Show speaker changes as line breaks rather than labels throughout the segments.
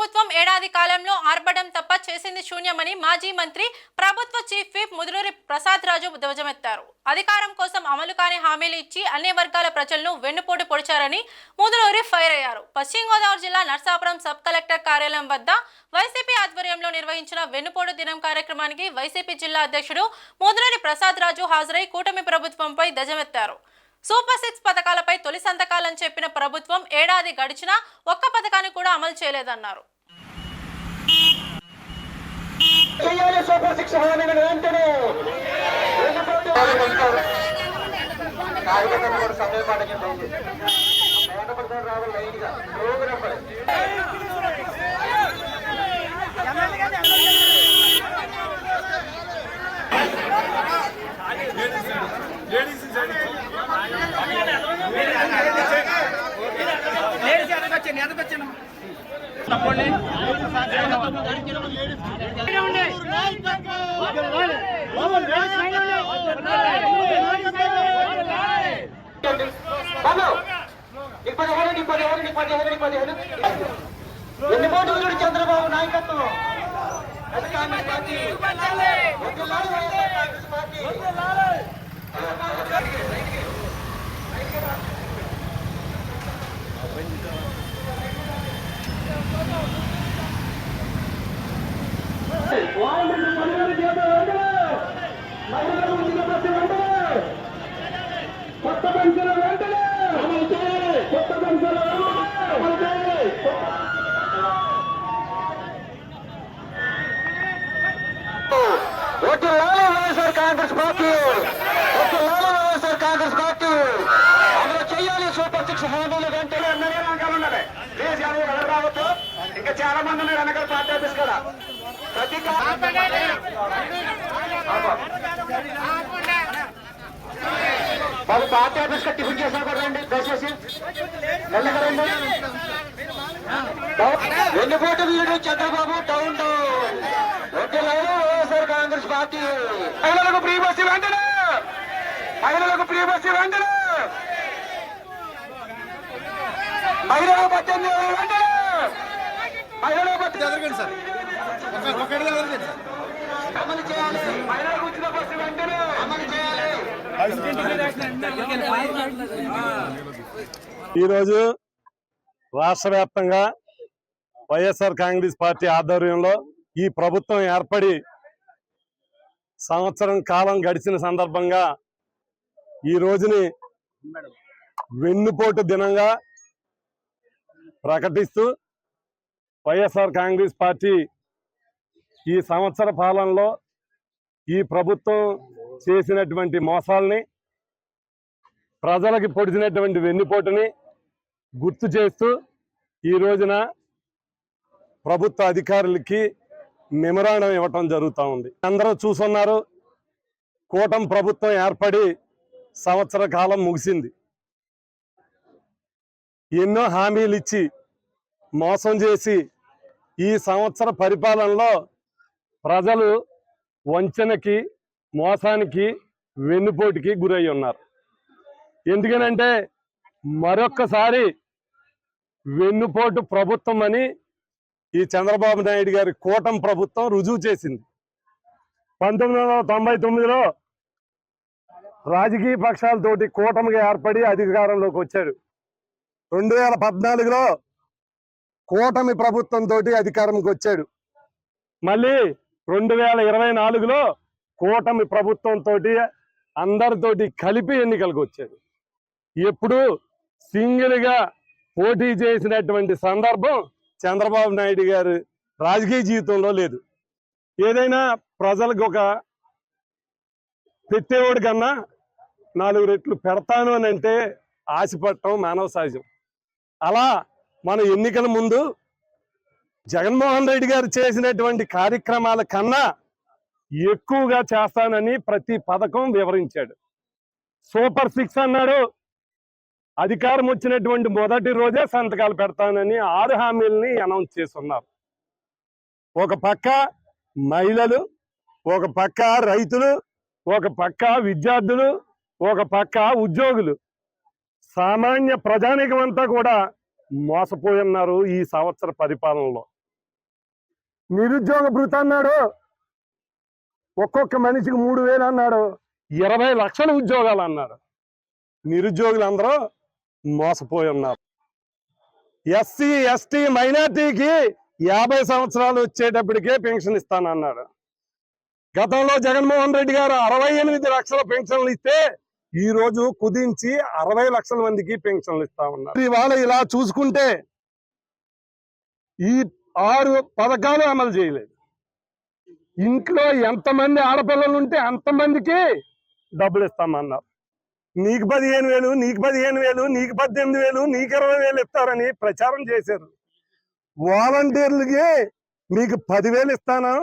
ప్రభుత్వం ఏడాది కాలంలో ఆర్భటం తప్ప చేసింది శూన్యమని మాజీ మంత్రి ప్రభుత్వ చీఫ్ విప్ ముదునూరి ప్రసాద్ రాజు ధ్వజమెత్తారు. అధికారం కోసం అమలు కాని హామీలు ఇచ్చి అన్ని వర్గాల ప్రజలను వెన్నుపోటు పొడిచారని ముదునూరి ఫైర్ అయ్యారు. పశ్చిమ గోదావరి జిల్లా నర్సాపురం సబ్ కలెక్టర్ కార్యాలయం వద్ద వైసీపీ ఆధ్వర్యంలో నిర్వహించిన వెన్నుపోటు దినం కార్యక్రమానికి వైసీపీ జిల్లా అధ్యక్షుడు ముదునూరి ప్రసాద్ రాజు హాజరై కూటమి ప్రభుత్వంపై ధ్వజమెత్తారు. సూపర్ 6 పథకాలపై తొలి సంతకాలని చెప్పిన ప్రభుత్వం ఏడాది గడిచినా ఒక్క పథకాన్ని కూడా అమలు చేయలేదన్నారు.
చంద్రబాబు నాయకత్వం కొత్త పెన్షన్ వెంటనే అమలు చేయాలి. కొత్త పెన్షన్ అమలు చేయాలి. వడ్డీలాలి YSR Congress party, వడ్డీలాలి YSR Congress party అమలు చేయాలి. సూపర్ 6 హామీలు వెంటనే అన్నదే రంగాలు ఉన్నాయి. ప్లీజ్ యాదవ్ ఎవరు రావద్దు. ఇంకా చాలా మంది ఉన్నారు వెనకాల పార్టీ ఆఫీస్ కూడా. ప్రతి వాళ్ళు పార్టీ ఆఫీస్ గా టిఫిన్ చేసినా కూడా రండి దయచేసి మెల్లగా రండి. వెన్నుపోటు వీడు చంద్రబాబు టౌన్ టౌన్ వడ్డీలలో వైఎస్ఆర్ కాంగ్రెస్ పార్టీ. మహిళలకు ఫ్రీ బస్సు వెంటనే, మహిళలకు ఫ్రీ బస్సు వెంటనే, మహిళలకు 18 వెంటనే, మహిళలకు 18 సార్ అమలు చేయాలి. మహిళలకు ఉచిత బస్సు వెంటనే అమలు చేయాలి.
ఈరోజు రాష్ట్ర వ్యాప్తంగా వైఎస్ఆర్ కాంగ్రెస్ పార్టీ ఆధ్వర్యంలో ఈ ప్రభుత్వం ఏర్పడి సంవత్సరం కాలం గడిచిన సందర్భంగా ఈ రోజుని వెన్నుపోటు దినంగా ప్రకటిస్తూ వైఎస్ఆర్ కాంగ్రెస్ పార్టీ ఈ సంవత్సర పాలనలో ఈ ప్రభుత్వం చేసినటువంటి మోసాలని, ప్రజలకి పొడిచినటువంటి వెన్నుపోటుని గుర్తు చేస్తూ ఈ రోజున ప్రభుత్వ అధికారులకి మెమరాండం ఇవ్వటం జరుగుతూ ఉంది. అందరూ చూస్తున్నారు, కూటమి ప్రభుత్వం ఏర్పడి సంవత్సర కాలం ముగిసింది. ఎన్నో హామీలు ఇచ్చి మోసం చేసి ఈ సంవత్సర పరిపాలనలో ప్రజలు వంచనకి, మోసానికి, వెన్నుపోటుకి గురై ఉన్నారు. ఎందుకనంటే మరొక్కసారి వెన్నుపోటు ప్రభుత్వం అని ఈ చంద్రబాబు నాయుడు గారి కూటమి ప్రభుత్వం రుజువు చేసింది. 1999లో రాజకీయ పక్షాలతోటి కూటమిగా ఏర్పడి అధికారంలోకి వచ్చాడు. 2014లో కూటమి ప్రభుత్వంతో అధికారంకి వచ్చాడు. మళ్ళీ 2024లో కూటమి ప్రభుత్వంతో అందరితోటి కలిపి ఎన్నికలకు వచ్చాడు. ఎప్పుడు సింగిల్గా పోటీ చేసినటువంటి సందర్భం చంద్రబాబు నాయుడు గారు రాజకీయ జీవితంలో లేదు. ఏదైనా ప్రజలకు ఒక పెట్టేవాడి కన్నా 4 రెట్లు పెడతాను అని అంటే ఆశపడటం మానవ సహజం. అలా మన ఎన్నికల ముందు జగన్మోహన్ రెడ్డి గారు చేసినటువంటి కార్యక్రమాల కన్నా ఎక్కువగా చేస్తానని ప్రతి పథకం వివరించాడు. సూపర్ 6 అన్నాడు. అధికారం వచ్చినటువంటి మొదటి రోజే సంతకాలు పెడతానని 6 హామీలని అనౌన్స్ చేస్తున్నారు. ఒక పక్క మహిళలు, ఒక పక్క రైతులు, ఒక పక్క విద్యార్థులు, ఒక పక్క ఉద్యోగులు, సామాన్య ప్రజానికం అంతా కూడా మోసపోయి ఉన్నారు ఈ సంవత్సర పరిపాలనలో. నిరుద్యోగ భృతి అన్నాడు, ఒక్కొక్క మనిషికి 3,000 అన్నాడు, 20 లక్షల ఉద్యోగాలు అన్నాడు. నిరుద్యోగులందరూ మోసపోయి ఉన్నారు. ఎస్సీ ఎస్టీ మైనార్టీకి 50 సంవత్సరాలు వచ్చేటప్పటికే పెన్షన్ ఇస్తానన్నాడు. గతంలో జగన్మోహన్ రెడ్డి గారు 68 లక్షల పెన్షన్లు ఇస్తే ఈ రోజు కుదించి 60 లక్షల మందికి పెన్షన్లు ఇస్తా ఉన్నారు. ఇవాళ ఇలా చూసుకుంటే ఈ 6 పథకాలు అమలు చేయలేదు. ఇంట్లో ఎంతమంది ఆడపిల్లలు ఉంటే అంతమందికి డబ్బులు ఇస్తామన్నారు. నీకు 15,000, నీకు 15,000, నీకు 18,000, నీకు 20,000 ఇస్తారని ప్రచారం చేశారు. వాలంటీర్లకి మీకు 10,000 ఇస్తాను,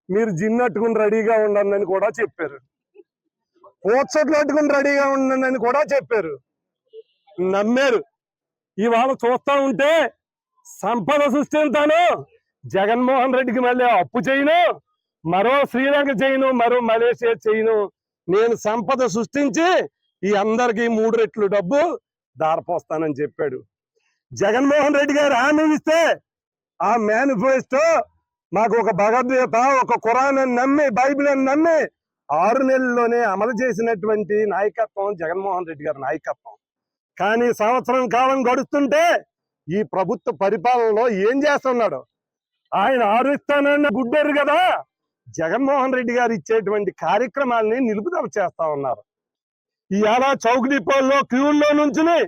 మీరు జిన్నట్టుకుని రెడీగా ఉండండి అని కూడా చెప్పారు. పోట్సట్లు అట్టుకుని రెడీగా ఉండండి అని కూడా చెప్పారు. నమ్మారు. ఇవాళ చూస్తా ఉంటే సంపద సృష్టిస్తాను, జగన్మోహన్ రెడ్డికి మళ్ళీ అప్పు చేయను, మరో శ్రీలంక చేయను, మరో మలేషియా చేయను, నేను సంపద సృష్టించి ఈ అందరికి 3 రెట్లు డబ్బు దారపోస్తానని చెప్పాడు. జగన్మోహన్ రెడ్డి గారు హామీ ఇస్తే ఆ మేనిఫెస్టో మాకు ఒక భగవద్గీత, ఒక ఖురాన్ అని నమ్మి, బైబిల్ అని నమ్మి 6 నెలల్లోనే అమలు చేసినటువంటి నాయకత్వం జగన్మోహన్ రెడ్డి గారి నాయకత్వం. కానీ సంవత్సరం కాలం గడుస్తుంటే ఈ ప్రభుత్వ పరిపాలనలో ఏం చేస్తున్నాడు? ఆయన ఆరుస్తానన్న గుడ్డరు కదా, జగన్మోహన్ రెడ్డి గారు ఇచ్చేటువంటి కార్యక్రమాలని నిలుపుదల చేస్తా ఉన్నారు. ఇవాళ చౌక్ డిపోల్లో క్యూల్లో నుంచుని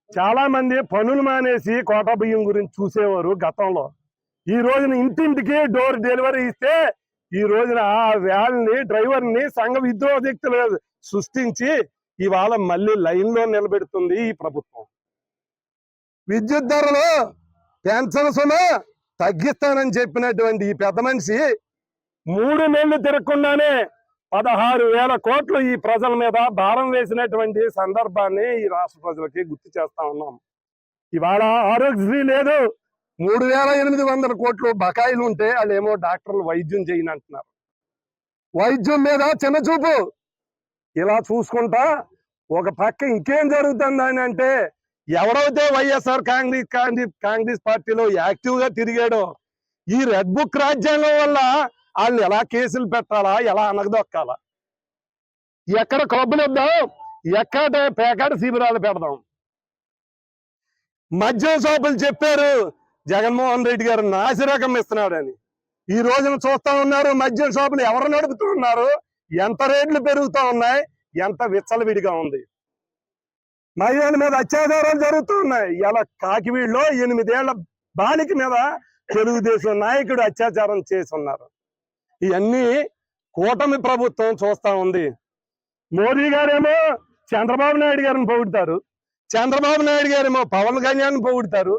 చాలా మంది పనులు మానేసి కోటా బియ్యం గురించి చూసేవారు గతంలో. ఈ రోజున ఇంటింటికి డోర్ డెలివరీ ఇస్తే ఈ రోజున ఆ వ్యాన్ని, డ్రైవర్ని సంఘ విద్రోహశక్తులు సృష్టించి ఇవాళ మళ్ళీ లైన్ లో నిలబెడుతుంది ఈ ప్రభుత్వం. విద్యుత్ ధరలు పెన్షన్స్ తగ్గిస్తానని చెప్పినటువంటి ఈ పెద్ద మనిషి 3 నెలలు తిరగకుండానే 16,000 కోట్లు ఈ ప్రజల మీద భారం వేసినటువంటి సందర్భాన్ని ఈ రాష్ట్ర ప్రజలకి గుర్తు చేస్తా ఉన్నాం. ఇవాళ ఆరోగ్యశ్రీ లేదు, 3,800 కోట్లు బకాయిలు ఉంటే వాళ్ళేమో డాక్టర్లు వైద్యం చేయనంటున్నారు. వైద్యం మీద చిన్న చూపు. ఇలా చూసుకుంటా ఒక పక్క ఇంకేం జరుగుతుందని అంటే, ఎవడైతే వైఎస్ఆర్ కాంగ్రెస్ పార్టీలో యాక్టివ్ గా తిరిగాడో ఈ రెడ్ బుక్ రాజ్యాంగం వల్ల వాళ్ళని ఎలా కేసులు పెట్టాలా, ఎలా అనగదొక్కాలా, ఎక్కడ క్లబ్బులు ఇద్దాం, ఎక్కడ పేకాట శిబిరాలు పెడదాం. మద్యం షాపులు చెప్పారు జగన్మోహన్ రెడ్డి గారు నాసిరకం ఇస్తున్నాడని. ఈ రోజున చూస్తా ఉన్నారు మద్యం షాపులు ఎవరు నడుపుతున్నారు, ఎంత రేట్లు పెరుగుతా ఉన్నాయి, ఎంత విచ్చలవిడిగా ఉంది. మహిళల మీద అత్యాచారాలు జరుగుతూ ఉన్నాయి. ఇలా కాకివీడులో 8 ఏళ్ల బాలిక మీద తెలుగుదేశం నాయకుడు అత్యాచారం చేస్తున్నారు. ఇవన్నీ కూటమి ప్రభుత్వం చూస్తా ఉంది. మోదీ గారేమో చంద్రబాబు నాయుడు గారిని పొగుడుతారు, చంద్రబాబు నాయుడు గారేమో పవన్ కళ్యాణ్ పొగుడుతారు.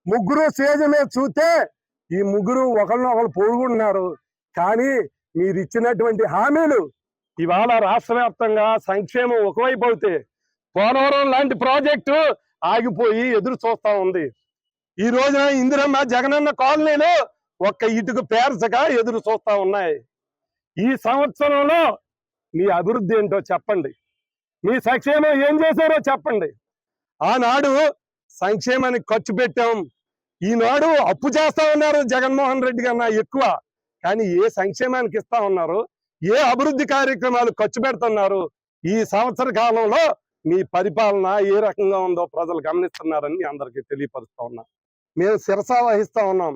ముగ్గురు స్టేజ్ మీద చూస్తే ఈ ముగ్గురు ఒకరినొకరు పొగుడుకుంటున్నారు. కానీ మీరు ఇచ్చినటువంటి హామీలు ఇవాళ రాష్ట్ర వ్యాప్తంగా సంక్షేమం ఒకవైపు అవుతే పోలవరం లాంటి ప్రాజెక్టు ఆగిపోయి ఎదురు చూస్తా ఉంది. ఈ రోజున ఇందిరమ్మ జగనన్న కాలనీలు ఒక్క ఇటుకు పేర్చక ఎదురు చూస్తా ఉన్నాయి. ఈ సంవత్సరంలో మీ అభివృద్ధి ఏంటో చెప్పండి, మీ సంక్షేమం ఏం చేశారో చెప్పండి. ఆనాడు సంక్షేమానికి ఖర్చు పెట్టాం, ఈనాడు అప్పు చేస్తా ఉన్నారు జగన్మోహన్ రెడ్డి కన్నా ఎక్కువ. కానీ ఏ సంక్షేమానికి ఇస్తా ఉన్నారు, ఏ అభివృద్ధి కార్యక్రమాలు ఖర్చు పెడుతున్నారు? ఈ సంవత్సర కాలంలో మీ పరిపాలన ఏ రకంగా ఉందో ప్రజలు గమనిస్తున్నారని అందరికీ తెలియపరుస్తా ఉన్నా. మేము శిరస వహిస్తా ఉన్నాం.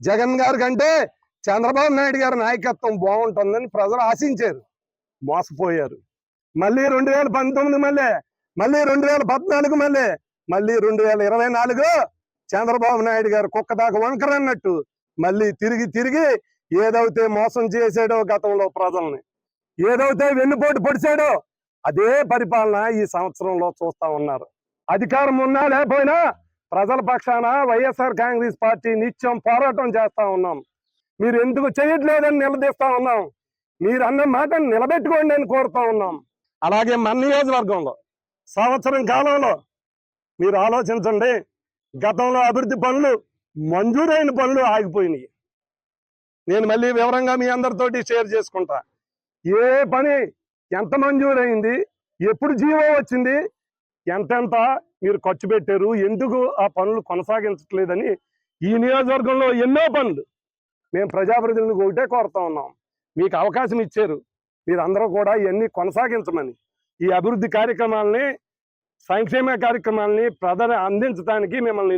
జగన్ గారి కంటే చంద్రబాబు నాయుడు గారి నాయకత్వం బాగుంటుందని ప్రజలు ఆశించారు, మోసపోయారు. మళ్ళీ 2019 మళ్ళీ 2014 మళ్ళీ 2024 చంద్రబాబు నాయుడు గారు కుక్క దాకా వంకరన్నట్టు మళ్ళీ తిరిగి ఏదైతే మోసం చేశాడో గతంలో ప్రజల్ని, ఏదైతే వెన్నుపోటు పొడిచాడో అదే పరిపాలన ఈ సంవత్సరంలో చూస్తా ఉన్నారు. అధికారం ఉన్నా లేకపోయినా ప్రజల పక్షాన వైఎస్ఆర్ కాంగ్రెస్ పార్టీ నిత్యం పోరాటం చేస్తా ఉన్నాం. మీరు ఎందుకు చేయట్లేదని నిలదీస్తా ఉన్నాం. మీరు అన్న మాటను నిలబెట్టుకోండి అని కోరుతా ఉన్నాం. అలాగే మన నియోజకవర్గంలో సంవత్సరం కాలంలో మీరు ఆలోచించండి, గతంలో అభివృద్ధి పనులు, మంజూరైన పనులు ఆగిపోయినాయి. నేను మళ్ళీ వివరంగా మీ అందరితోటి షేర్ చేసుకుంటా. ఏ పని ఎంత మంజూరైంది, ఎప్పుడు జీవో వచ్చింది, ఎంతెంత మీరు ఖర్చు పెట్టారు, ఎందుకు ఆ పనులు కొనసాగించట్లేదని ఈ నియోజకవర్గంలో ఎన్నో పనులు మేము ప్రజాప్రతినిధులకు ఒకటే కోరుతా ఉన్నాం, మీకు అవకాశం ఇచ్చారు, మీరందరూ కూడా ఇవన్నీ కొనసాగించమని, ఈ అభివృద్ధి కార్యక్రమాలని, సంక్షేమ కార్యక్రమాలని ప్రజలు అందించడానికి మిమ్మల్ని